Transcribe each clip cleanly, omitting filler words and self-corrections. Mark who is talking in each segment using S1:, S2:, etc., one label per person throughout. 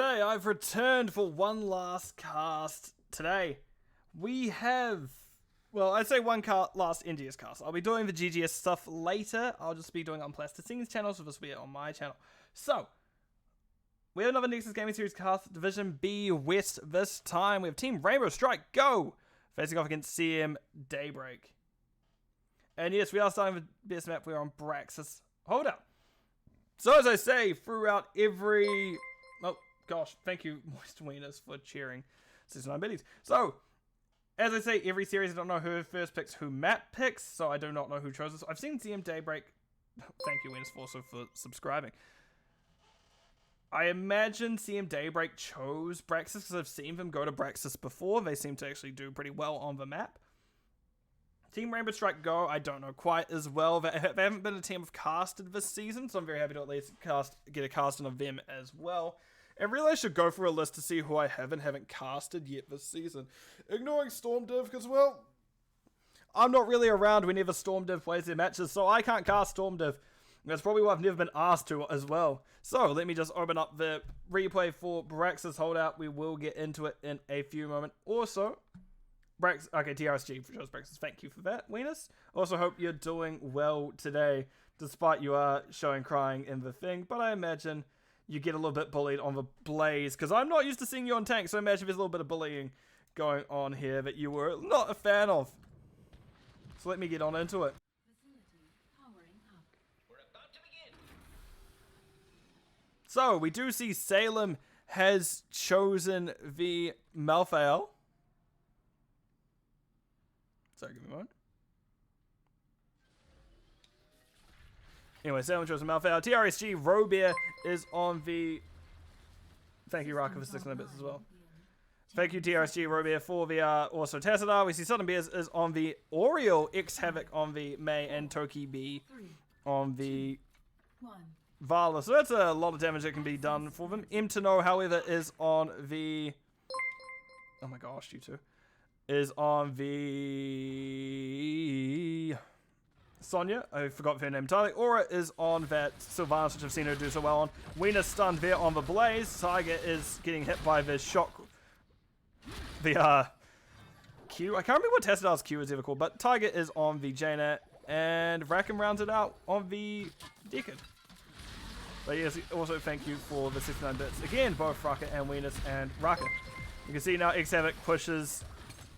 S1: G'day, I've returned for one last cast today. We have, well, I'd say one last NGS cast. I'll be doing the GGS stuff later. I'll just be doing it on Plasticines channel, so this will be on my channel. So, we have another Nexus Gaming Series cast, Division B West this time. We have Team Rainbow Strike, go! Facing off against CM Daybreak. And yes, we are starting with best map. We're on Braxis. Hold up. So as I say, throughout every... Oh, gosh. Thank you, Moist Wieners, for cheering 69 biddies. So, as I say, every series, I don't know who first picks, who map picks, so I do not know who chose this. I've seen CM Daybreak. Thank you, Wieners, also for subscribing. I imagine CM Daybreak chose Braxis because I've seen them go to Braxis before. They seem to actually do pretty well on the map. Team Rainbow Strike Go, I don't know quite as well. They haven't been a team I've casted this season, so I'm very happy to at least get a casting of them as well. And really I should go for a list to see who I haven't casted yet this season. Ignoring Storm Div, because, well, I'm not really around whenever Storm Div plays their matches, so I can't cast Storm Div. That's probably why I've never been asked to as well. So, let me just open up the replay for Braxis Holdout. We will get into it in a few moments. Also... okay, TRSG for chose Braxis. Thank you for that, Wieners. Also hope you're doing well today, despite you are showing crying in the thing. But I imagine you get a little bit bullied on the Blaze, because I'm not used to seeing you on tank, so I imagine there's a little bit of bullying going on here that you were not a fan of. So let me get on into it.
S2: We're about to begin.
S1: So, we do see Salem has chosen the Malthael. Sorry, give me a moment. Anyway, Salem chose Malthael. TRSG Robear is on the... Thank you, Raka, for 600 bits as well. Thank you, TRSG Robear, for the also Tassadar. We see Southern Bears is on the Oriole, X Havoc on the May, and Toki B on the Vala. So that's a lot of damage that can be done for them. Mtano, however, is on the... Oh my gosh, you two. Is on the Sonya. I forgot her name entirely. Aura is on that Sylvanas, which I've seen her do so well on. Wiener stunned there on the Blaze. Tiger is getting hit by the shock. The Q. I can't remember what Tassadar's Q is ever called, but Tiger is on the Jaina, and Rackham rounds it out on the Decad. But yes, also thank you for the 69 bits. Again, both Raka and Wieners and Raka. You can see now X Havoc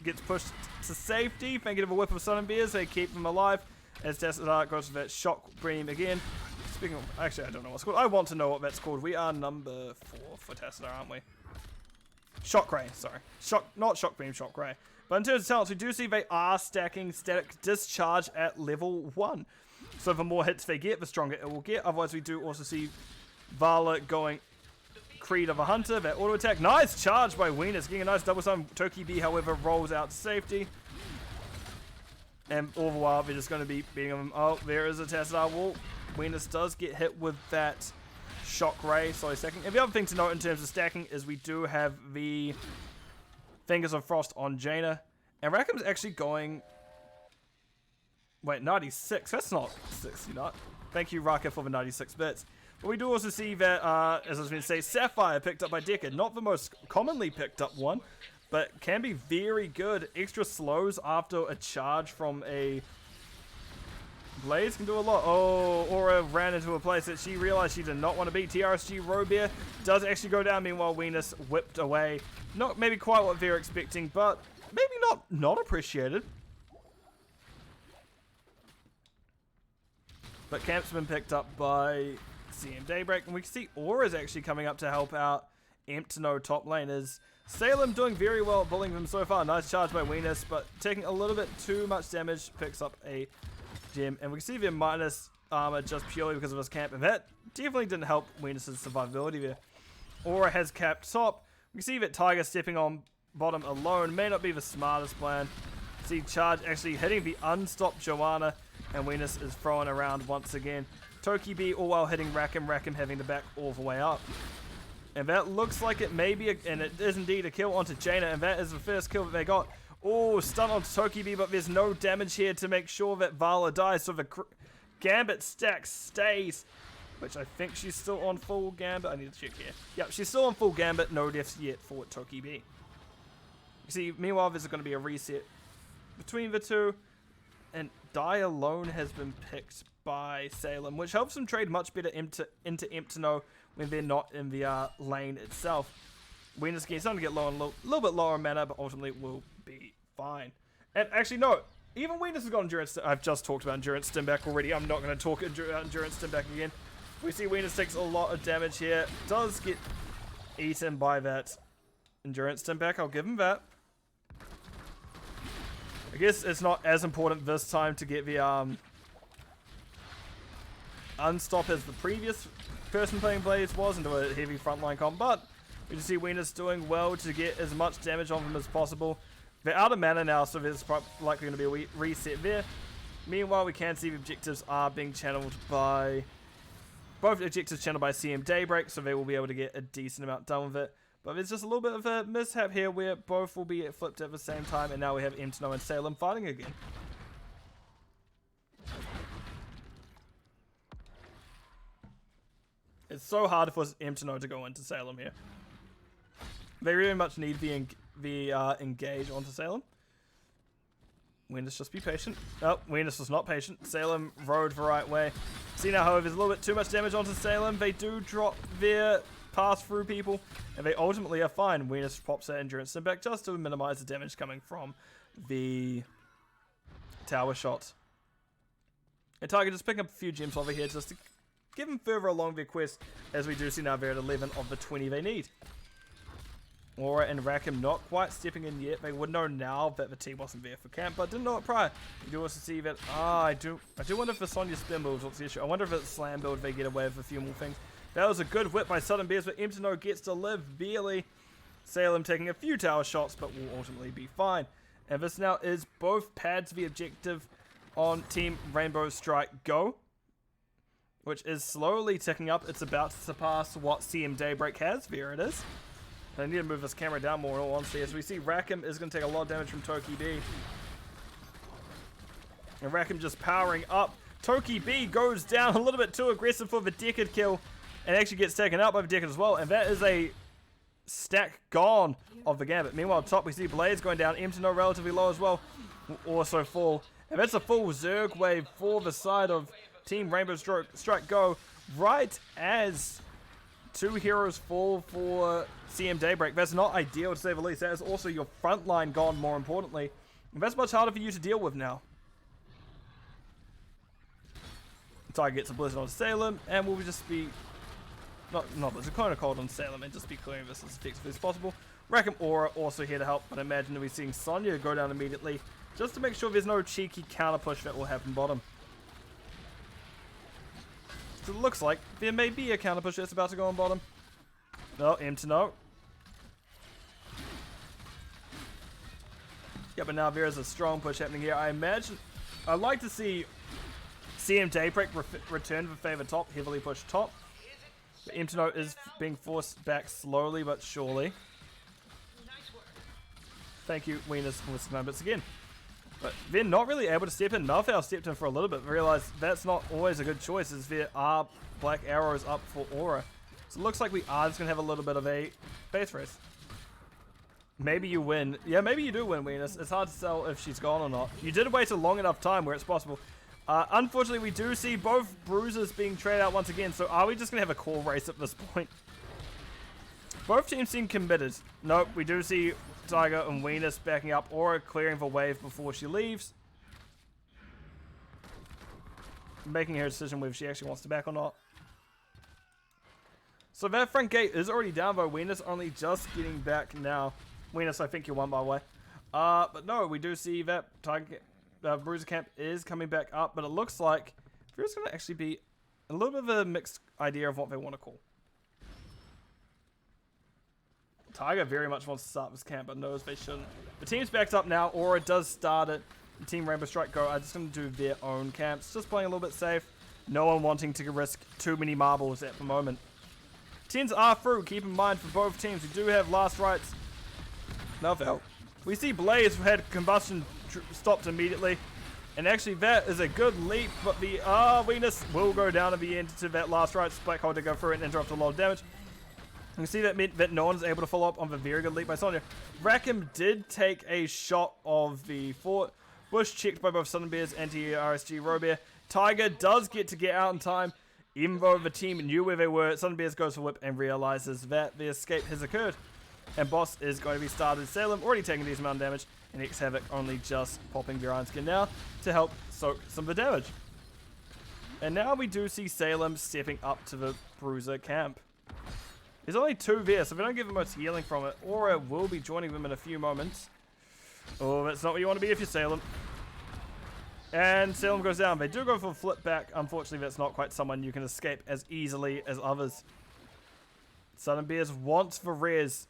S1: gets pushed to safety. Thank you to the whip of Sun and Beers. They keep them alive. As Tassadar goes for that shock beam again. Speaking of, actually, I don't know what's called. I want to know what that's called. We are number 4 for Tassadar, aren't we? Shock Ray, sorry. Not shock beam, shock ray. But in terms of talents, we do see they are stacking static discharge at level 1. So the more hits they get, the stronger it will get. Otherwise, we do also see Vala going Creed of a Hunter, that auto attack. Nice charge by Wieners, getting a nice double stun. Toki B, however, rolls out to safety. And all the while, they're just going to be beating them. Oh, there is a Tassadar wall. Wieners does get hit with that shock ray. Sorry, second. And the other thing to note in terms of stacking is we do have the Fingers of Frost on Jaina. And Rackham's actually going... Wait, 96. That's not 60, not. Thank you, Raka, for the 96 bits. But we do also see that, as I was going to say, Sapphire picked up by Decad. Not the most commonly picked up one, but can be very good. Extra slows after a charge from a Blaze can do a lot. Oh, Aura ran into a place that she realized she did not want to be. TRSG Robear does actually go down. Meanwhile, Wieners whipped away. Not maybe quite what they're expecting, but maybe not appreciated. But Camp's been picked up by CM Daybreak, and we can see Aura's actually coming up to help out Emptino top laners. Salem doing very well at bullying them so far. Nice charge by Wieners, but taking a little bit too much damage. Picks up a gem, and we can see they're minus armor just purely because of his camp, and that definitely didn't help Wieners' survivability there. Aura has capped top. We can see that Tiger stepping on bottom alone may not be the smartest plan. See charge actually hitting the unstopped Joanna, and Wieners is throwing around once again. Toki B all while hitting Rackham having the back all the way up. And that looks like it may be, and it is indeed a kill onto Jaina, and that is the first kill that they got. Oh, stun on Toki B, but there's no damage here to make sure that Vala dies, so the Gambit stack stays. which I think she's still on full gambit. I need to check here. Yep, she's still on full gambit. No deaths yet for Toki B. You see, meanwhile, there's going to be a reset between the two. And Die Alone has been picked by Salem, which helps them trade much better into Emptino when they're not in the lane itself. Venus is starting to get low on a little bit lower mana, but ultimately will be fine. And actually, no. Even Venus has got endurance. I've just talked about endurance stim back already. I'm not going to talk endurance stim back again. We see Venus takes a lot of damage here. Does get eaten by that endurance stim back. I'll give him that. I guess it's not as important this time to get the unstop as the previous person playing Blaze was into a heavy frontline comp, but we just see Venus doing well to get as much damage on them as possible. They're out of mana now, so there's likely going to be a reset there. Meanwhile, we can see the objectives are being channeled by... Both objectives channeled by CM Daybreak, so they will be able to get a decent amount done with it. But there's just a little bit of a mishap here where both will be flipped at the same time, and now we have Emptino and Salem fighting again. It's so hard for Emptino to go into Salem here. They really much need the engage onto Salem. Venus, just be patient. Oh, Venus was not patient. Salem rode the right way. See now, however, there's a little bit too much damage onto Salem. They do drop their pass through people, and they ultimately are fine. Venus pops that endurance sim back just to minimize the damage coming from the tower shot. And Tiger just picking up a few gems over here just to give them further along their quest, as we do see now they're at 11 of the 20 they need. Aura and Rackham not quite stepping in yet. They would know now that the T wasn't there for camp, but didn't know it prior. You do also see that, I do wonder if the Sonya spin build was the issue. I wonder if it's slam build they get away with a few more things. That was a good whip by Sudden Bears, but Emptino gets to live barely. Salem taking a few tower shots, but will ultimately be fine. And this now is both pads the objective on Team Rainbow Strike Go, which is slowly ticking up. It's about to surpass what CM Daybreak has. There it is. I need to move this camera down more in all honesty, as we see Rackham is going to take a lot of damage from Toki B. And Rackham just powering up. Toki B goes down a little bit too aggressive for the Decade kill, and actually gets taken out by the Decade as well. And that is a stack gone of the Gambit. Meanwhile, top we see Blaze going down. Emptino relatively low as well. Will also fall. And that's a full Zerg wave for the side of Team Rainbow Strike Go. Right as two heroes fall for CM Daybreak. That's not ideal to say the least. That is also your front line gone, more importantly. And that's much harder for you to deal with now. Tiger gets a Blizzard on Salem, and we'll just be... Not Blizzard, kind of cold on Salem, and just be clearing this as effectively as possible. Rackham Aura also here to help, but I imagine that we're seeing Sonya go down immediately, just to make sure there's no cheeky counter push that will happen bottom. So it looks like there may be a counter push that's about to go on bottom. No, Emptino. Yeah, but now there is a strong push happening here. I imagine... I'd like to see CM Daybreak return to the favor top, heavily push top. But Emptino is being forced back slowly but surely. Thank you, Venus, for listening bits again. But they're not really able to step in. Malfow stepped in for a little bit, realized that's not always a good choice, as there are black arrows up for Aura. So it looks like we are just going to have a little bit of a base race. Maybe you win. Yeah, maybe you do win, Venus. It's hard to tell if she's gone or not. You did wait a long enough time where it's possible. Unfortunately, we do see both bruisers being traded out once again, so are we just going to have a core race at this point? Both teams seem committed. Nope, we do see Tiger and Venus backing up, Aura clearing the wave before she leaves. Making her decision whether she actually wants to back or not. So that front gate is already down, though. Venus only just getting back now. Venus, I think you won, by the way. But no, we do see that Tiger... Bruiser Camp is coming back up, but it looks like there's going to actually be a little bit of a mixed idea of what they want to call. Tiger very much wants to start this camp, but knows they shouldn't. The team's backed up now. Aura does start it. The Team Rainbow Strike Go are just going to do their own camps, just playing a little bit safe. No one wanting to risk too many marbles at the moment. 10s are through. Keep in mind for both teams, we do have last rights. Malfow. We see Blaze had combustion stopped immediately. And actually, that is a good leap, but the Venus will go down at the end to that last right. Black Hole to go through it and interrupt a lot of damage. You can see that meant that no one's able to follow up on the very good leap by Sonya. Rackham did take a shot of the fort. Bush checked by both Southern Bears and RSG Robear. Tiger does get out in time, even though the team knew where they were. Southern Bears goes for whip and realizes that the escape has occurred. And Boss is going to be started. Salem already taking these amount of damage. And X-Havoc only just popping their Iron Skin now to help soak some of the damage. And now we do see Salem stepping up to the Bruiser camp. There's only 2 there, so if we don't give them much healing from it, Aura will be joining them in a few moments. Oh, that's not what you want to be if you're Salem. And Salem goes down. They do go for a flip back. Unfortunately, that's not quite someone you can escape as easily as others. Southern Bears wants the res.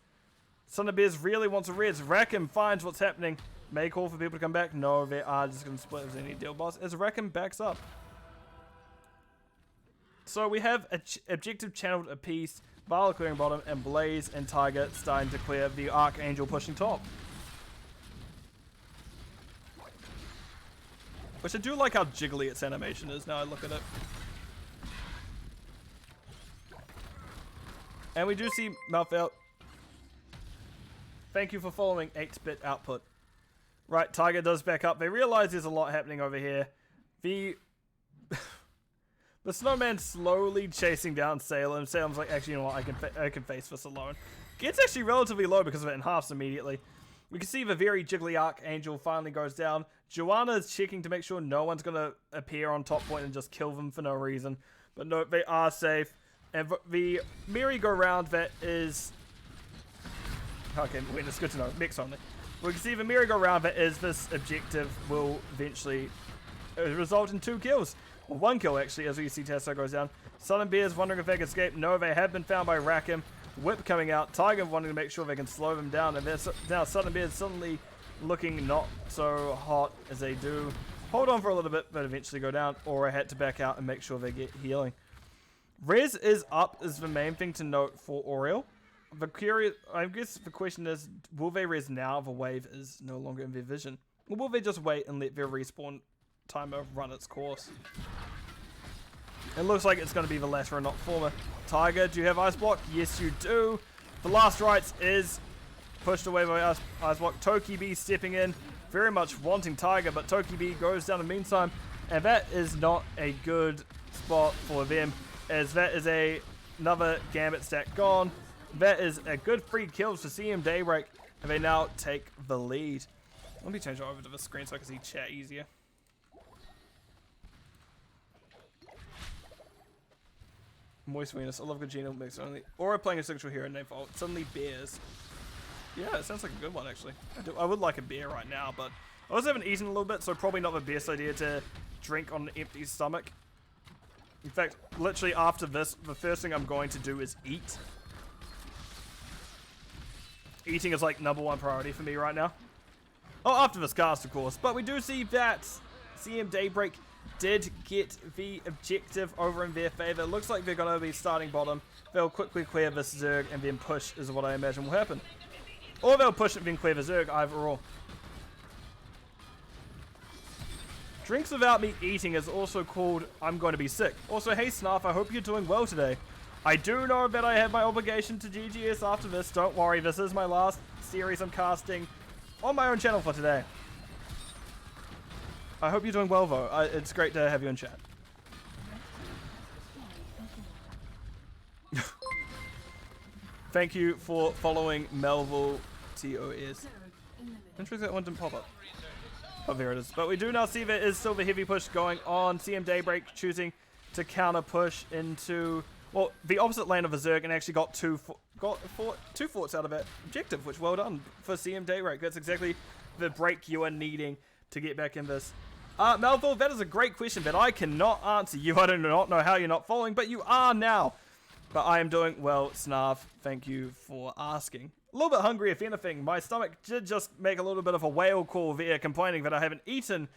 S1: Southern Bears really wants a res. Rackham finds what's happening. May call for people to come back. No, they are just going to split as any deal boss as Rackham backs up. So we have objective channeled a piece, Vala clearing bottom, and Blaze and Tiger starting to clear the Archangel pushing top. Which I do like how jiggly its animation is now I look at it. And we do see Malfelt. Thank you for following 8-bit output. Right, Tiger does back up. They realize there's a lot happening over here. The snowman slowly chasing down Salem. Salem's like, actually, you know what? I can face this alone. Gets actually relatively low because of it and halves immediately. We can see the very jiggly Archangel finally goes down. Joanna is checking to make sure no one's going to appear on top point and just kill them for no reason. But no, they are safe. And the merry-go-round that is... Okay, wait, it's good to know. Mix only. We can see the merry-go-round that is this objective will eventually result in 2 kills. Well, 1 kill, actually, as we see Testo goes down. Southern Bears wondering if they can escape. No, they have been found by Rackham. Whip coming out. Tiger wanting to make sure they can slow them down. And now Southern Bears suddenly looking not so hot as they do. Hold on for a little bit, but eventually go down. Or I had to back out and make sure they get healing. Res is up is the main thing to note for Oriel. I guess the question is, will they res now the wave is no longer in their vision? Or will they just wait and let their respawn timer run its course? It looks like it's going to be the latter and not former. Tiger, do you have Ice Block? Yes, you do. The last rights is pushed away by Ice Block. Toki B stepping in, very much wanting Tiger, but Toki B goes down in the meantime, and that is not a good spot for them, as that is another Gambit stack gone. That is a good 3 kills for CM Daybreak, and they now take the lead. Let me change it over to the screen so I can see chat easier. Moist Venus, I love good Geno mix only. Or playing a signature hero named for suddenly Bears. Yeah, it sounds like a good one actually. I would like a beer right now, but I also haven't eaten a little bit, so probably not the best idea to drink on an empty stomach. In fact, literally after this, the first thing I'm going to do is eat. Eating is like #1 priority for me right now. Oh, after this cast, of course. But we do see that CM Daybreak did get the objective over in their favor. Looks like they're going to be starting bottom. They'll quickly clear this Zerg and then push is what I imagine will happen. Or they'll push and then clear the Zerg, either or. Drinks without me eating is also called I'm going to be sick. Also, hey Snarf, I hope you're doing well today. I do know that I have my obligation to GGS after this. Don't worry, this is my last series I'm casting on my own channel for today. I hope you're doing well, though. It's great to have you in chat. Thank you for following Melville TOS. Interesting that one didn't pop up. Oh, there it is. But we do now see there is still the heavy push going on. CM Daybreak choosing to counter push into, well, the opposite lane of the Zerg and actually got two forts out of that objective, which well done for CM Daybreak. That's exactly the break you are needing to get back in this. Melville, that is a great question that I cannot answer you. I do not know how you're not following, but you are now. But I am doing well, Snarf. Thank you for asking. A little bit hungry, if anything. My stomach did just make a little bit of a whale call there, complaining that I haven't eaten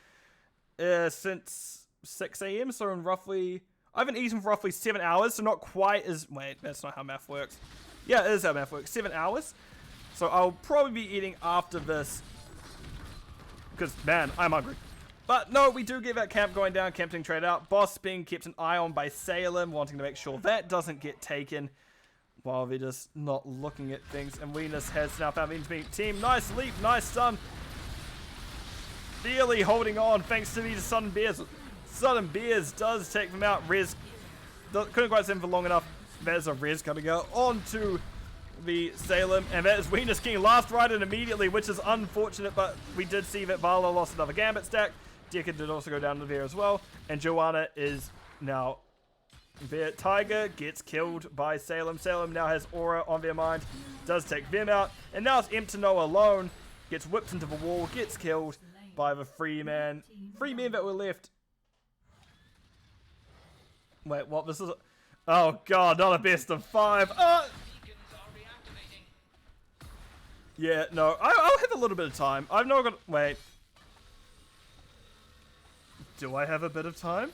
S1: since 6 AM. So in roughly, I haven't eaten for roughly 7 hours. So not quite as, wait, that's not how math works. Yeah, it is how math works. 7 hours. So I'll probably be eating after this. Because, man, I'm hungry. But no, we do get that camp going down, camp being traded out. Boss being kept an eye on by Salem, wanting to make sure that doesn't get taken. While they're just not looking at things. And Venus has now found into being team. Nice leap, nice stun. Barely holding on thanks to the Sudden Bears. Sudden Bears does take them out. Rez couldn't quite send for long enough. There's a Rez coming out onto the Salem. And that is Venus getting last right in immediately, which is unfortunate. But we did see that Vala lost another Gambit stack. Decker did also go down to there as well. And Joanna is now... Their Tiger gets killed by Salem. Salem now has Aura on their mind. Does take them out. And now it's Imtano alone. Gets whipped into the wall. Gets killed by the three men that were left. Wait, what? This is... Oh, God. Not a best of 5. Yeah, no. I'll have a little bit of time. I've not got... Wait. Do I have a bit of time?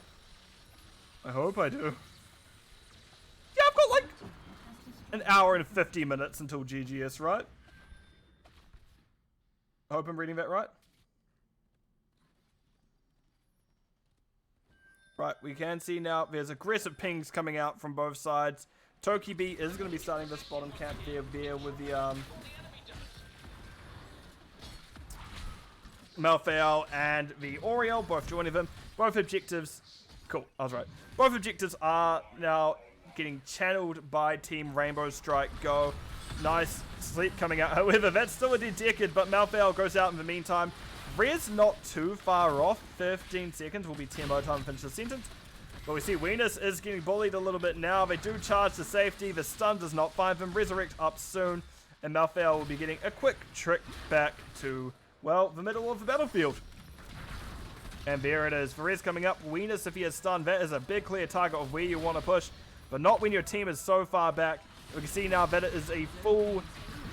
S1: I hope I do. Yeah, I've got like an hour and 50 minutes until GGS, right? I hope I'm reading that right. Right, we can see now there's aggressive pings coming out from both sides. Tokibi is going to be starting this bottom camp there with the Malfeal and the Oriel, both joining them. Both objectives... Cool, I was right. Both objectives are now getting channeled by Team Rainbow Strike Go. Nice sleep coming out. However, that's still a dead decade, but Malfeal goes out in the meantime. Rez not too far off. 15 seconds will be tempo time to finish the sentence. But we see Venus is getting bullied a little bit now. They do charge to safety. The stun does not find them. Resurrect up soon. And Malfeal will be getting a quick trick back to, well, the middle of the battlefield. And there it is. Perez coming up. Venus, if he is stunned, that is a big clear target of where you want to push. But not when your team is so far back. We can see now that it is a full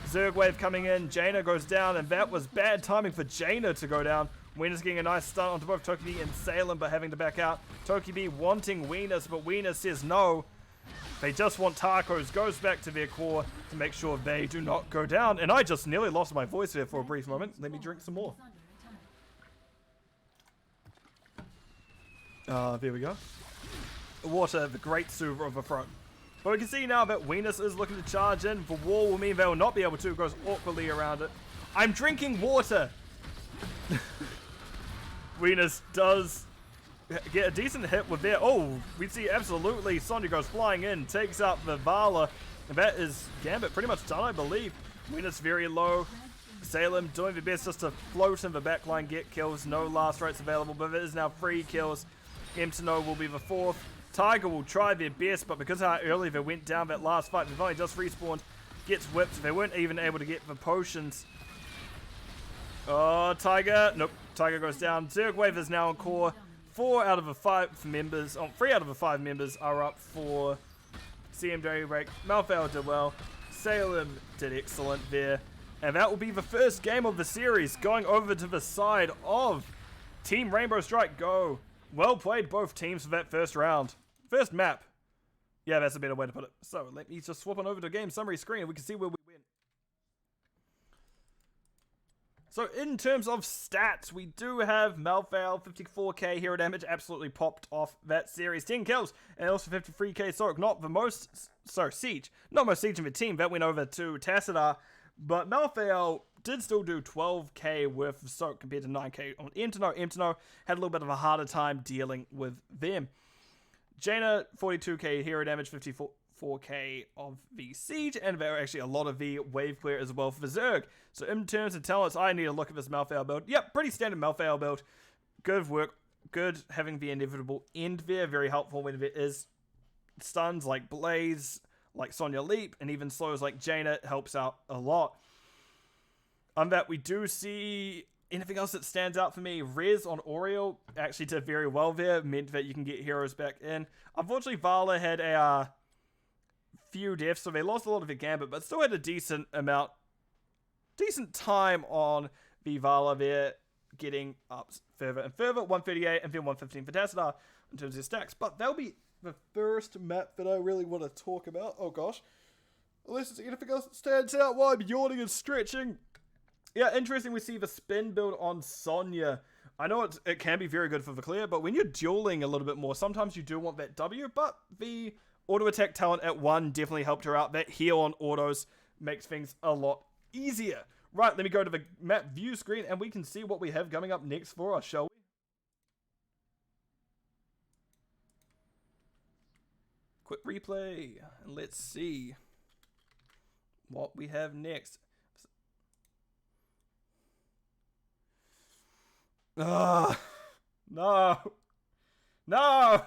S1: Zerg wave coming in. Jaina goes down, and that was bad timing for Jaina to go down. Venus getting a nice stun onto both Tokibi and Salem, but having to back out. Tokibi wanting Venus, but Venus says no. They just want tacos. Goes back to their core to make sure they do not go down. And I just nearly lost my voice there for a brief moment. Let me drink some more. There we go. Water, the great soother of the throat. But we can see now that Venus is looking to charge in. The wall will mean they will not be able to. Goes awkwardly around it. I'm drinking water! Venus does get a decent hit with their... Oh, we see absolutely Sonya goes flying in. Takes out the Vala. And that is Gambit pretty much done, I believe. Venus very low. Salem doing their best just to float in the backline, get kills. No last rights available, but it is now 3 kills. Imtano will be the 4th. Tiger will try their best, but because how early they went down that last fight, they've only just respawned. Gets whipped. They weren't even able to get the potions. Oh, Tiger. Nope. Tiger goes down. Zerg Wave is now on core. 3 out of the 5 members are up for CM Daybreak. Malfeal did well. Salem did excellent there. And that will be the first game of the series, going over to the side of Team Rainbow Strike Go. Well played, both teams, for that first round. First map. Yeah, that's a better way to put it. So, let me just swap on over to game summary screen and we can see where we went. So, in terms of stats, we do have Malfeal, 54k hero damage, absolutely popped off that series. 10 kills, and also 53k Soak. Not the most, Siege. Not most Siege in the team. That went over to Tassadar. But Malfeal did still do 12k worth of Soak compared to 9k on Imtano. Imtano had a little bit of a harder time dealing with them. Jaina, 42k hero damage, 54k of the Siege, and there are actually a lot of the Wave Clear as well for the Zerg. So in terms of talents, I need to look at this Malfeal build. Yep, pretty standard Malfeal build. Good work. Good having the inevitable end there. Very helpful when there is stuns like Blaze, like Sonya Leap, and even slows like Jaina helps out a lot. On that, we do see anything else that stands out for me. Rez on Oriel actually did very well there. Meant that you can get heroes back in. Unfortunately, Vala had a few deaths, so they lost a lot of their Gambit, but still had a decent time on the Vala there, getting up further and further. 138 and then 115 for Tassadar in terms of his stacks. But that'll be the first map that I really want to talk about. Oh gosh. Unless there's anything else that stands out while I'm yawning and stretching. Yeah, interesting, we see the spin build on Sonya I know it can be very good for the clear, but when you're dueling a little bit more, sometimes you do want that W, but the auto attack talent at 1 definitely helped her out. That heal on autos makes things a lot easier. Right, let me go to the map view screen and we can see what we have coming up next for us, shall we? Quick replay, and let's see what we have next. No! No! No!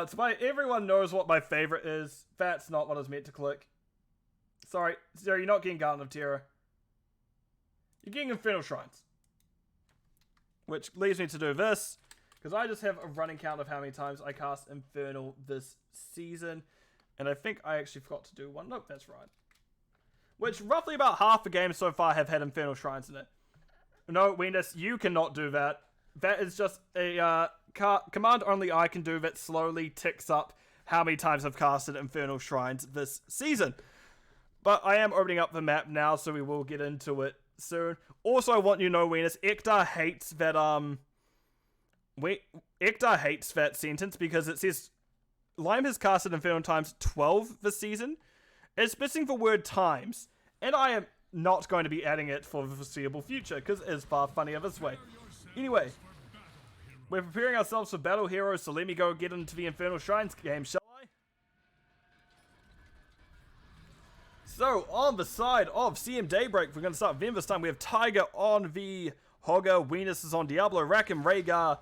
S1: It's everyone knows what my favorite is. That's not what I was meant to click. Sorry, you're not getting Garden of Terror. You're getting Infernal Shrines. Which leaves me to do this, because I just have a running count of how many times I cast Infernal this season. And I think I actually forgot to do one. Nope, that's right. Which, roughly about half the games so far have had Infernal Shrines in it. No, Wenus, you cannot do that. That is just a command only I can do that slowly ticks up how many times I've casted Infernal Shrines this season. But I am opening up the map now, so we will get into it soon. Also, I want you to know, Wenus, Ektar hates that, Ektar hates that sentence because it says Lime has casted Infernal times 12 this season. It's missing the word times, and I am not going to be adding it for the foreseeable future, because it is far funnier this way. Anyway, we're preparing ourselves for Battle Heroes, so let me go get into the Infernal Shrines game, shall I? So, on the side of CM Daybreak, we're going to start with them this time. We have Tiger on the Hogger, Venus is on Diablo, Rakim, Rhaegar,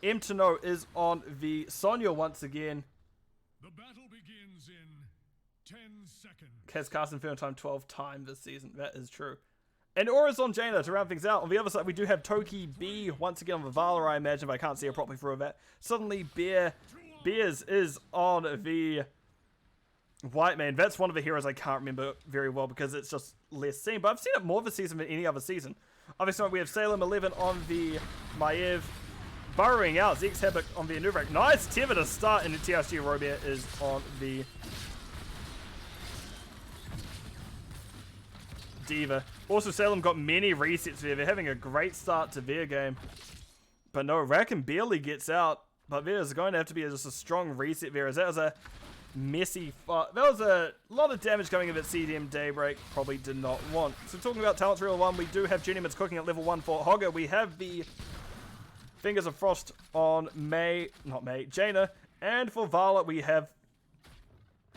S1: Emtano is on the Sonya once again.
S2: The battle begins in 10 seconds.
S1: Has cast Infernal time 12 times this season. That is true. And Aura's on Jaina to round things out. On the other side, we do have Toki B once again on the Vala, I imagine, but I can't see her properly through that. Suddenly, Bears is on the White Man. That's one of the heroes I can't remember very well because it's just less seen. But I've seen it more this season than any other season. Obviously, we have Salem 11 on the Maiev. Burrowing out, Zex Havoc on the Anuvrak. Nice Teva to start, and the TRC Robia is on the Diva. Also, Salem got many resets there. They're having a great start to their game. But no, Rakim barely gets out. But there's going to have to be just a strong reset there, as that was a messy fight. That was a lot of damage coming in that CDM Daybreak probably did not want. So talking about talents real 1, we do have Journeyman's cooking at level 1 for Hogger. We have the Fingers of Frost on Jaina. And for Vala, we have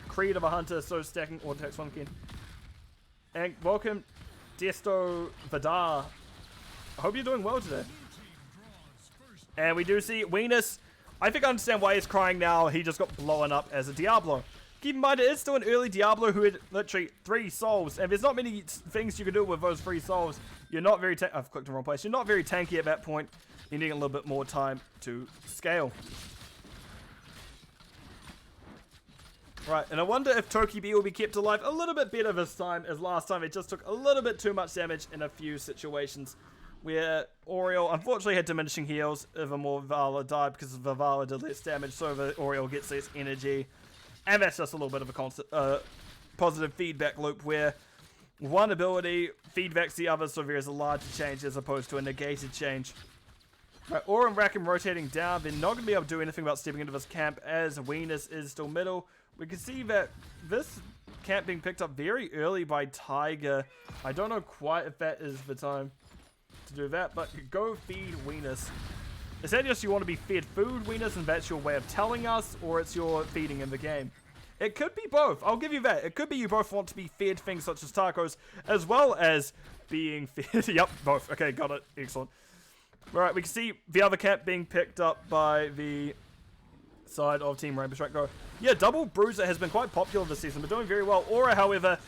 S1: Creed of a Hunter, so stacking auto attacks one again. And welcome, Desto Vidar. I hope you're doing well today. And we do see Venus. I think I understand why he's crying now. He just got blown up as a Diablo. Keep in mind, it is still an early Diablo who had literally 3 souls. And there's not many things you can do with those 3 souls. You're not very I've clicked the wrong place. You're not very tanky at that point. You need a little bit more time to scale. Right, and I wonder if Toki B will be kept alive a little bit better this time, as last time it just took a little bit too much damage in a few situations where Oriole unfortunately had diminishing heals if a more Vala died because the Vala did less damage, so the Oriole gets less energy. And that's just a little bit of a constant, positive feedback loop where one ability feedbacks the other, so there's a larger change as opposed to a negated change. Right, Aura and Rakim rotating down. They're not going to be able to do anything about stepping into this camp as Venus is still middle. We can see that this camp being picked up very early by Tiger. I don't know quite if that is the time to do that, but go feed Venus. Is that just you want to be fed food, Venus, and that's your way of telling us, or it's your feeding in the game? It could be both. I'll give you that. It could be you both want to be fed things such as tacos, as well as being fed. Yep, both. Okay, got it. Excellent. Alright, we can see the other camp being picked up by the side of Team Rainbow Strike Go. Yeah, Double Bruiser has been quite popular this season, but doing very well. Aura, however,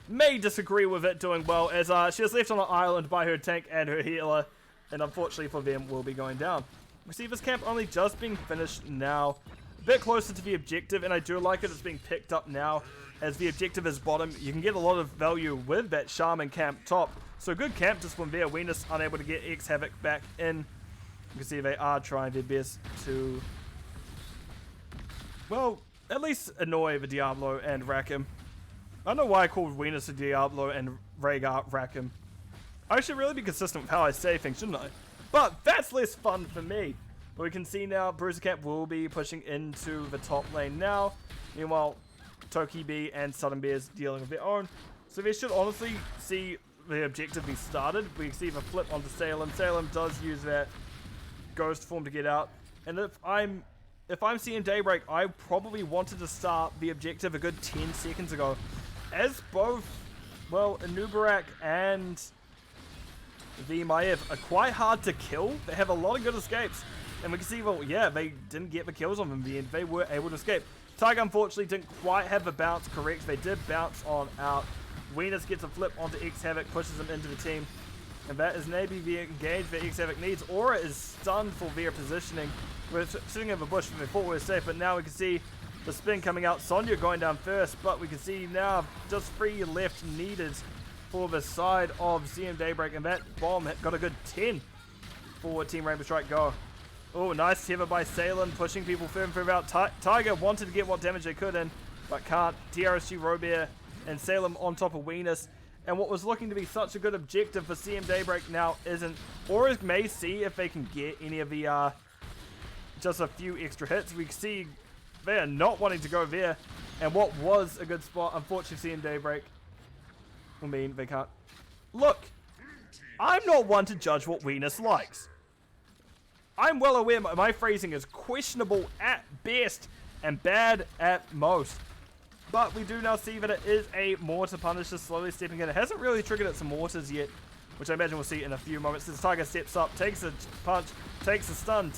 S1: may disagree with it doing well, as she was left on an island by her tank and her healer, and unfortunately for them, will be going down. We see this camp only just being finished now. A bit closer to the objective, and I do like it. It's being picked up now, as the objective is bottom. You can get a lot of value with that Shaman camp top. So good camp discipline there. Venus unable to get X Havoc back in. You can see they are trying their best to, well, at least annoy the Diablo and Rakim. I don't know why I called Venus a Diablo and Rhaegar Rakim. I should really be consistent with how I say things, shouldn't I? But that's less fun for me. But we can see now Bruiser Camp will be pushing into the top lane now. Meanwhile, Toki B and Sudden Bears dealing with their own. So they should honestly see the objective be started. We see the flip onto Salem. Salem does use that ghost form to get out. And if I'm seeing Daybreak, I probably wanted to start the objective a good 10 seconds ago. As both, well, Anubarak and the Maev are quite hard to kill. They have a lot of good escapes. And we can see, well, yeah, they didn't get the kills on them in the end. They were able to escape. Tiger, unfortunately, didn't quite have the bounce correct. They did bounce on out. Venus gets a flip onto X-Havoc, pushes him into the team. And that is maybe the engage that X-Havoc needs. Aura is stunned for their positioning. We're sitting in the bush and they thought we were safe, but now we can see the spin coming out. Sonya going down first, but we can see now just 3 left needed for the side of CM Daybreak. And that bomb got a good 10 for Team Rainbow Strike Go. Oh, nice tether by Salem, pushing people further and further out. Tiger wanted to get what damage they could in, but can't. TRSG, Robert, and Salem on top of Venus. And what was looking to be such a good objective for CM Daybreak now isn't. Or may see if they can get any of the, just a few extra hits. We see they are not wanting to go there. And what was a good spot, unfortunately, CM Daybreak, I mean, they can't. Look, I'm not one to judge what Venus likes. I'm well aware my phrasing is questionable at best and bad at most. But we do now see that it is a mortar Punisher slowly stepping in. It hasn't really triggered its mortars yet, which I imagine we'll see in a few moments. As Tiger steps up, takes a punch, takes a stun,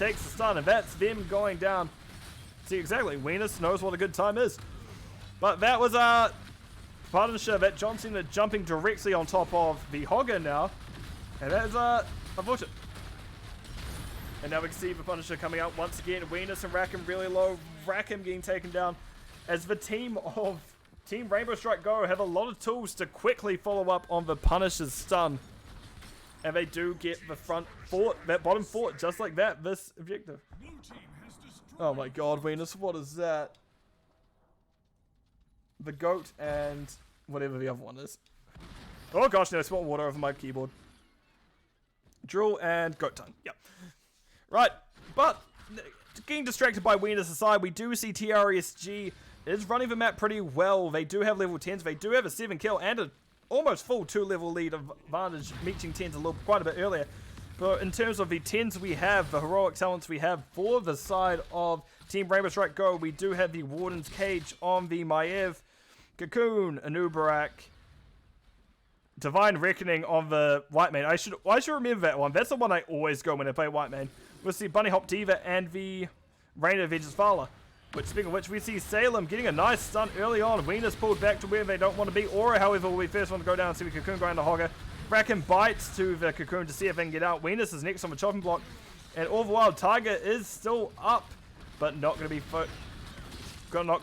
S1: and that's them going down. See, exactly, Venus knows what a good time is. But that was Punisher, that John Cena jumping directly on top of the Hogger now. And that is unfortunate. And now we can see the Punisher coming out once again. Venus and Rackham really low. Rackham getting taken down. As the team of Team Rainbow Strike Go have a lot of tools to quickly follow up on the Punisher's stun. And they do get the front fort, that bottom fort, just like that, this objective. Oh my god, Venus, what is that? The goat and whatever the other one is. Oh gosh, no, I spilled water over my keyboard. Drill and goat tongue, yep. Right, but getting distracted by Venus aside, we do see TRSG is running the map pretty well. They do have level 10s. They do have a 7 kill and an almost full 2-level lead advantage, reaching 10s quite a bit earlier. But in terms of the 10s we have, the heroic talents we have for the side of Team Rainbow Strike Go, we do have the Warden's Cage on the Maev, Cocoon, Anubarak, Divine Reckoning on the White Mane. I should remember that one. That's the one I always go when I play White Mane. We'll see Bunny Hop Diva and the Rain of Aegis Vala. Which, speaking of which, we see Salem getting a nice stun early on. Venus pulled back to where they don't want to be. Aura, however, will be first one to go down and see the Cocoon going to Hogger. Bracken bites to the Cocoon to see if they can get out. Venus is next on the chopping block. And all the while, Tiger is still up, but not going to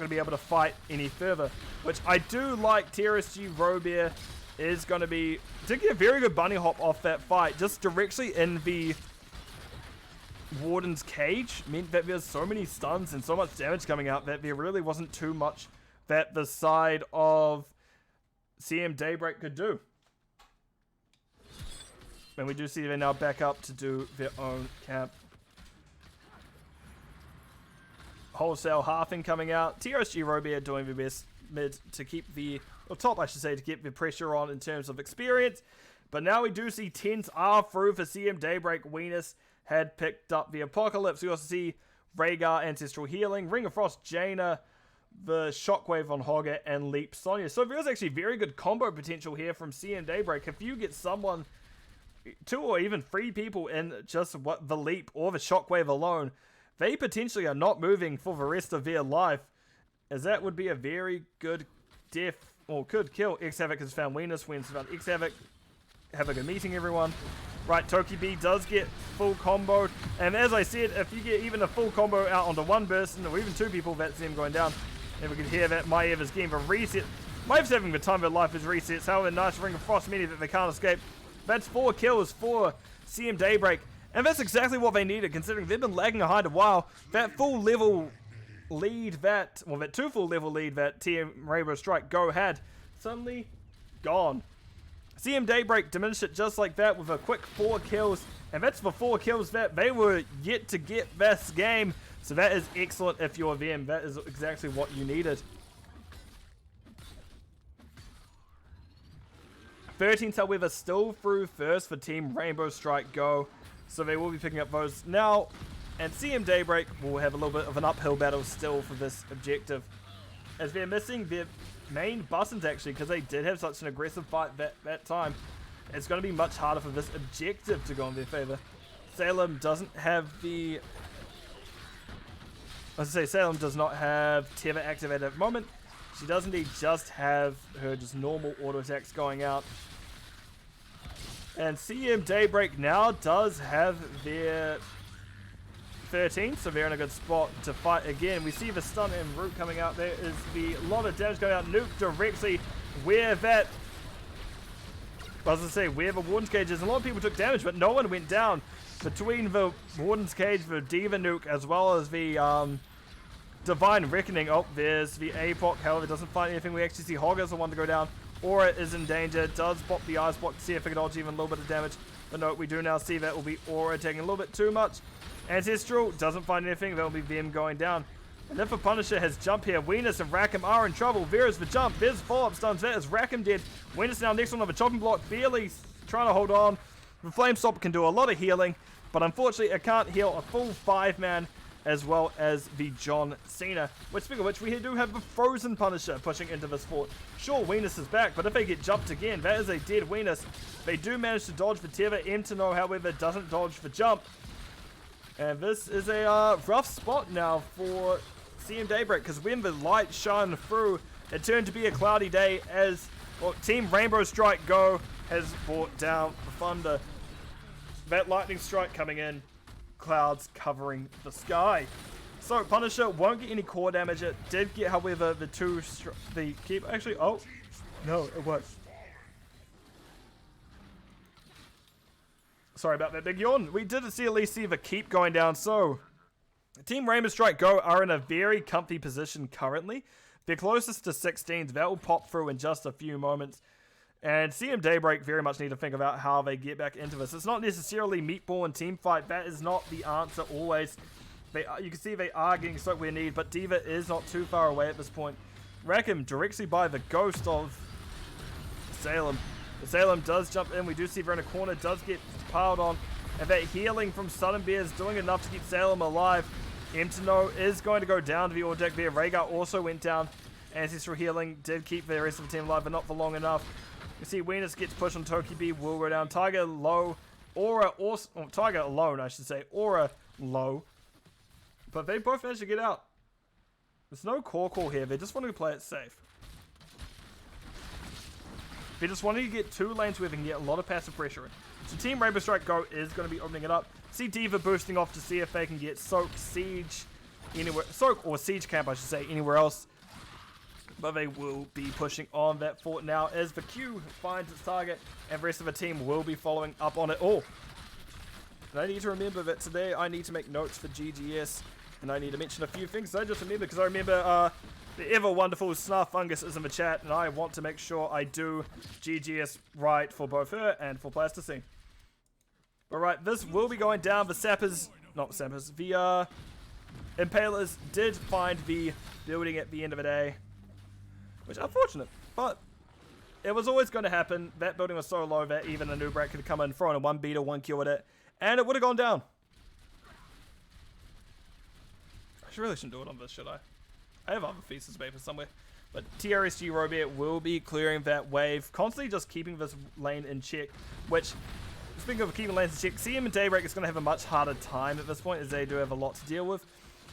S1: be able to fight any further. Which I do like. TRSG Robert is going to be... Did get a very good bunny hop off that fight. Just directly in the Warden's Cage meant that there's so many stuns and so much damage coming out that there really wasn't too much that the side of CM Daybreak could do. And we do see they're now back up to do their own camp. Wholesale halving coming out. TRSG Robert doing their best mid to keep the, or top I should say, to keep the pressure on in terms of experience. But now we do see 10s are through for CM Daybreak. Venus had picked up the Apocalypse. We also see Rhaegar, Ancestral Healing, Ring of Frost, Jaina, the Shockwave on Hogger, and Leap Sonya. So there's actually very good combo potential here from CM Daybreak. If you get someone, 2 or even 3 people in just what the Leap or the Shockwave alone, they potentially are not moving for the rest of their life, as that would be a very good death, or could kill. X-Havoc has found Venus, wins found X-Havoc. Have a good meeting, everyone. Right, Toki B does get full comboed, and as I said, if you get even a full combo out onto one person, or even 2 people, that's them going down. And we can hear that Maev is getting a reset. Maev's having the time of their life as resets, however, nice Ring of Frost, many that they can't escape. That's 4 kills for CM Daybreak, and that's exactly what they needed, considering they've been lagging behind a while. That full level lead that 2 full level lead that Team Rainbow Strike Go had, suddenly gone. CM Daybreak diminished it just like that with a quick 4 kills. And that's for 4 kills that they were yet to get this game. So that is excellent if you're them. That is exactly what you needed. 13s, however, still through first for Team Rainbow Strike Go. So they will be picking up those now. And CM Daybreak will have a little bit of an uphill battle still for this objective, as they're missing their main buttons actually, because they did have such an aggressive fight that time. It's going to be much harder for this objective to go in their favor. Salem doesn't have the... Salem does not have Tether activated at the moment. She does indeed just have her just normal auto attacks going out. And CM Daybreak now does have their 13, so they're in a good spot to fight again. We see the stun and root coming out. There is a lot of damage going out. Nuke directly where that... where the Warden's Cage is. A lot of people took damage, but no one went down. Between the Warden's Cage, the Diva Nuke, as well as the Divine Reckoning. Oh, there's the APOC. However, doesn't find anything. We actually see Hog as the one to go down. Aura is in danger. Does pop the Ice Block to see if it can dodge even a little bit of damage. But no, we do now see that will be Aura taking a little bit too much. Ancestral doesn't find anything. That will be them going down. And then for Punisher has jump here. Venus and Rackham are in trouble. There's the jump. There's follow-up stuns. That is Rackham dead. Venus now next one of a chopping block. Barely trying to hold on. The Flame Stop can do a lot of healing, but unfortunately it can't heal a full 5-man as well as the John Cena. Which, speaking of which, we do have the Frozen Punisher pushing into this fort. Sure, Venus is back, but if they get jumped again, that is a dead Venus. They do manage to dodge the tether. M2No, however, doesn't dodge the jump. And this is a rough spot now for CM Daybreak, because when the light shone through, it turned to be a cloudy day as Team Rainbow Strike Go has brought down the thunder. That lightning strike coming in, clouds covering the sky. So Punisher won't get any core damage. It did get, however, the keep actually. Oh no, it worked. Sorry about that big yawn. We did at least see the keep going down. So Team Rainbow Strike Go are in a very comfy position currently. They're closest to 16s. That will pop through in just a few moments. And CM Daybreak very much need to think about how they get back into this. It's not necessarily meatball and team fight. That is not the answer always. You can see they are getting stuck where need, but Diva is not too far away at this point. Rackham directly by the ghost of Salem. Salem does jump in. We do see her in a corner. Does get piled on. And that healing from Sudden Bear is doing enough to keep Salem alive. M2No is going to go down to the All Deck Bear. Rhaegar also went down. Ancestral healing did keep the rest of the team alive, but not for long enough. You see Venus gets pushed on Toki B, will go down. Tiger low. Aura also... Oh, Tiger alone, I should say. Aura low. But they both managed to get out. There's no core call here. They just wanted to play it safe. They just wanted to get 2 lanes where they can get a lot of passive pressure in. So Team Rainbow Strike Go is going to be opening it up. See Diva boosting off to see if they can get Soak, Siege, anywhere... Soak or Siege Camp, I should say, anywhere else. But they will be pushing on that fort now as the Q finds its target, and the rest of the team will be following up on it all. And I need to remember that today I need to make notes for GGS, and I need to mention a few things I just remember, because I remember the ever wonderful Snarf Fungus is in the chat, and I want to make sure I do GGS right for both her and for Plasticine. Alright, this will be going down. The Sappers, not Sappers, the Impalers did find the building at the end of the day. Which is unfortunate, but it was always going to happen. That building was so low that even a Nubrak could come in, throw in a 1 beater, 1 kill with it, and it would have gone down. I really shouldn't do it on this, should I? I have other Thesis paper somewhere. But TRSG Robert will be clearing that wave, constantly just keeping this lane in check, which, speaking of keeping lanes in check, CM and Daybreak is going to have a much harder time at this point, as they do have a lot to deal with.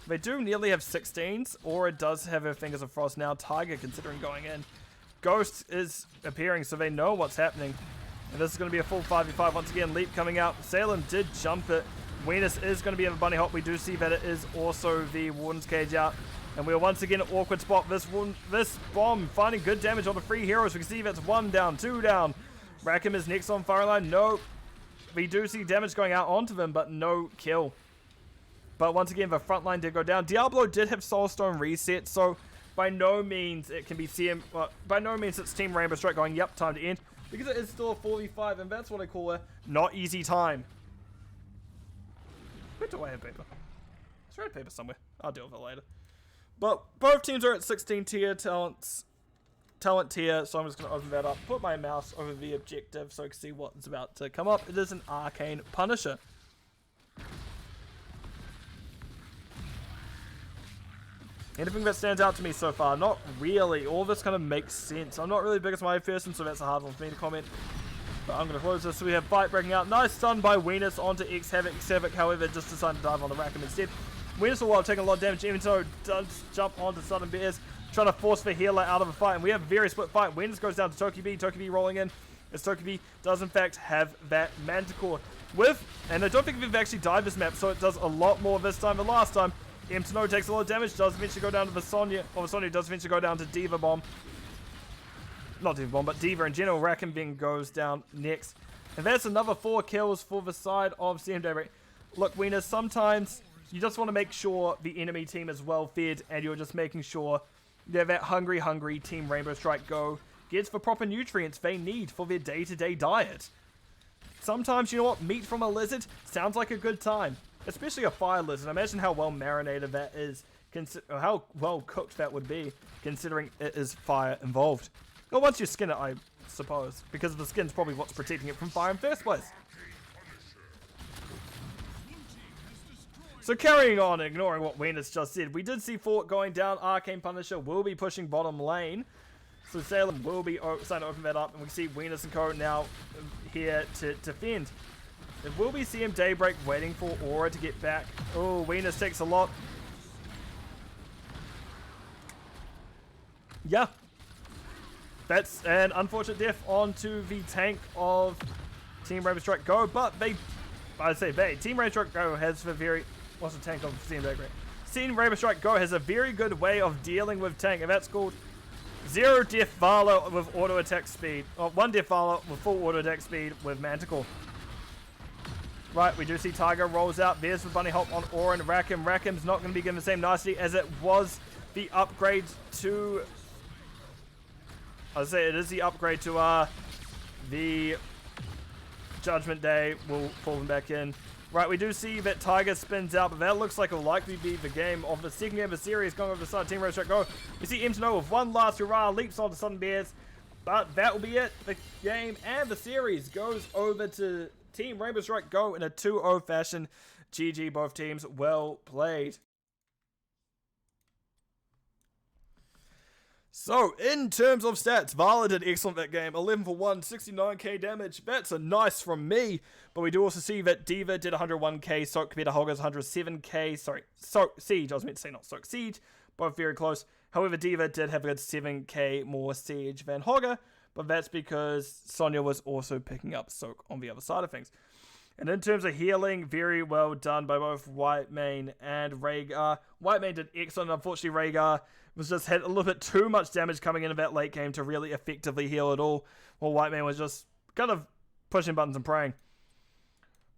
S1: They do nearly have 16s. Aura does have her Fingers of Frost now. Tiger considering going in. Ghost is appearing, so they know what's happening. And this is going to be a full 5v5 once again. Leap coming out. Salem did jump it. Venus is going to be in a bunny hop. We do see that it is also the Warden's Cage out. And we're once again at awkward spot. This bomb finding good damage on the 3 heroes. We can see that's 1 down, 2 down. Rackham is next on fire line. No. We do see damage going out onto them, but no kill. But once again, the front line did go down. Diablo did have Soulstone reset, so by no means it can be CM. By no means it's Team Rainbow Strike going, yep, time to end. because it is still a 4v5, and that's what I call a not easy time. Where do I have paper? Is red paper somewhere? I'll deal with it later. But both teams are at 16 tier talent tier, so I'm just going to open that up, put my mouse over the objective so I can see what's about to come up. It is an Arcane Punisher. Anything that stands out to me so far? Not really. All this kind of makes sense. I'm not really the biggest Mario person, so that's a hard one for me to comment. But I'm going to close this. So we have Fight breaking out. Nice stun by Venus onto X-Havoc. X-Havoc, however, just decided to dive on the Rackham instead. Venus, while taking a lot of damage, even so, does jump onto Sudden Bears, trying to force the healer out of a fight. And we have a very split fight. Venus goes down to Toki-B. Toki-B rolling in, as Toki-B does, in fact, have that Manticore with. And I don't think we've actually died this map, so it does a lot more this time than last time. M-Snow takes a lot of damage, does eventually go down to the Sonya, or the Sonya does eventually go down to Diva Bomb. Not Diva Bomb, but Diva in general. Rakenbing goes down next. And that's another 4 kills for the side of CM Daybreak. Look, Wiener, sometimes you just want to make sure the enemy team is well fed, and you're just making sure that hungry Team Rainbow Strike Go gets the proper nutrients they need for their day-to-day diet. Sometimes, you know what, meat from a lizard sounds like a good time. Especially a fire lizard. Imagine how well marinated that is, or how well cooked that would be, considering it is fire involved. Well, once you skin it, I suppose, because the skin's probably what's protecting it from fire in the first place. So carrying on, ignoring what Venus just said, we did see Fort going down. Arcane Punisher will be pushing bottom lane. So Salem will be starting to open that up, and we see Venus and Co now here to defend. It will be CM Daybreak waiting for Aura to get back. Oh, Venus takes a lot. Yeah. That's an unfortunate death onto the tank of Team Rainbow Strike Go, but Team Rainbow Strike Go has a very... What's the tank of CM Daybreak? Team Rainbow Strike Go has a very good way of dealing with tank, and that's called Zero Death Vala with auto attack speed. Or 1 Death Vala with full auto attack speed with Manticore. Right, we do see Tiger rolls out. There's the bunny hop on Aura and Rackham. Rackham's not going to be given the same nicety as it was the upgrade to... it is the upgrade to the Judgment Day. We'll pull them back in. Right, we do see that Tiger spins out, but that looks like it'll likely be the game of the second game of the series going over the side. Team Rainbow Strike Go. We see M-Snow with one last hurrah, leaps onto Sudden Bears. But that will be it. The game and the series goes over to Team Rainbow Strike Go in a 2-0 fashion. GG, both teams. Well played. So, in terms of stats, Vala did excellent that game. 11 for 1, 69k damage. That's a nice from me. But we do also see that Diva did 101k. Soak compared to Hogger's 107k. Sorry, Siege. I was meant to say not Soak, Siege. Both very close. However, Diva did have a good 7k more Siege than Hogger. But that's because Sonya was also picking up Soak on the other side of things. And in terms of healing, very well done by both Whitemane and Rhaegar. Whitemane did excellent. Unfortunately, Rhaegar was just had a little bit too much damage coming into that late game to really effectively heal at all. While Whitemane was just kind of pushing buttons and praying.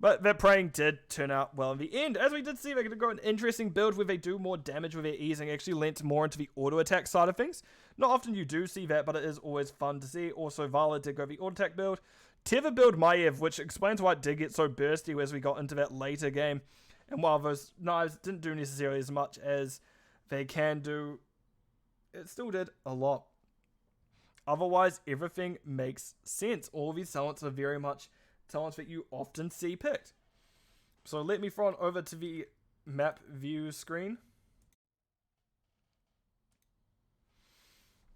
S1: But that praying did turn out well in the end. As we did see, they're going to go an interesting build where they do more damage with their ease and actually lent more into the auto attack side of things. Not often you do see that, but it is always fun to see. Also, Vala did go the auto attack build. Teva build Maiev, which explains why it did get so bursty as we got into that later game. And while those knives didn't do necessarily as much as they can do, it still did a lot. Otherwise, everything makes sense. All these talents are very much talents that you often see picked. So let me throw on over to the map view screen.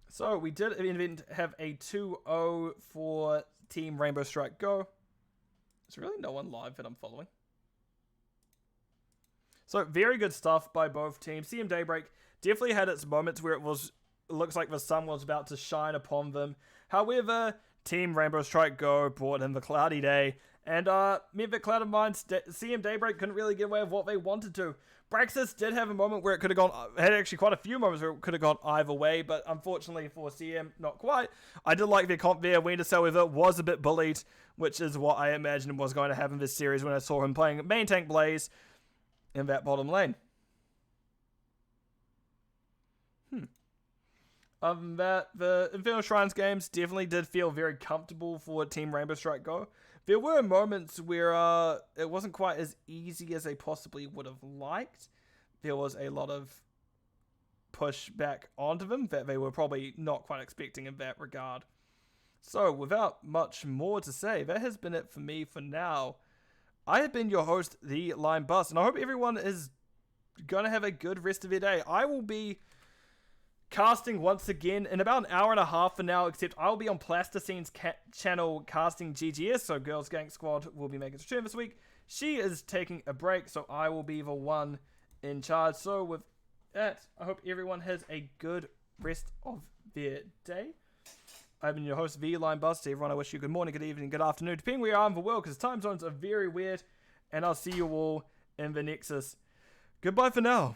S1: So we did have a 2-0 for Team Rainbow Strike Go. There's really no one live that I'm following. So very good stuff by both teams. CM Daybreak definitely had its moments where it looks like the sun was about to shine upon them. However, Team Rainbow Strike Go brought in the cloudy day, and meant that Cloud of Minds, CM Daybreak couldn't really get away with what they wanted to. Braxis did have a moment where it could have gone, had actually quite a few moments where it could have gone either way, but unfortunately for CM, not quite. I did like their comp there. Winter, however, was a bit bullied, which is what I imagined was going to happen this series when I saw him playing main tank Blaze in that bottom lane. That the Infernal Shrines games definitely did feel very comfortable for Team Rainbow Strike Go. There were moments where it wasn't quite as easy as they possibly would have liked. There was a lot of push back onto them that they were probably not quite expecting in that regard. So, without much more to say, that has been it for me for now. I have been your host, The Line Bus, and I hope everyone is going to have a good rest of your day. I will be casting once again in about an hour and a half for now, except I'll be on Plasticine's channel casting GGS, so Girls Gang Squad will be making its return this week. She is taking a break, so I will be the one in charge. So with that, I hope everyone has a good rest of their day. I've been your host, V Line Bus. To everyone, I wish you good morning, good evening, good afternoon, depending where you are in the world, because time zones are very weird, and I'll see you all in the Nexus. Goodbye for now.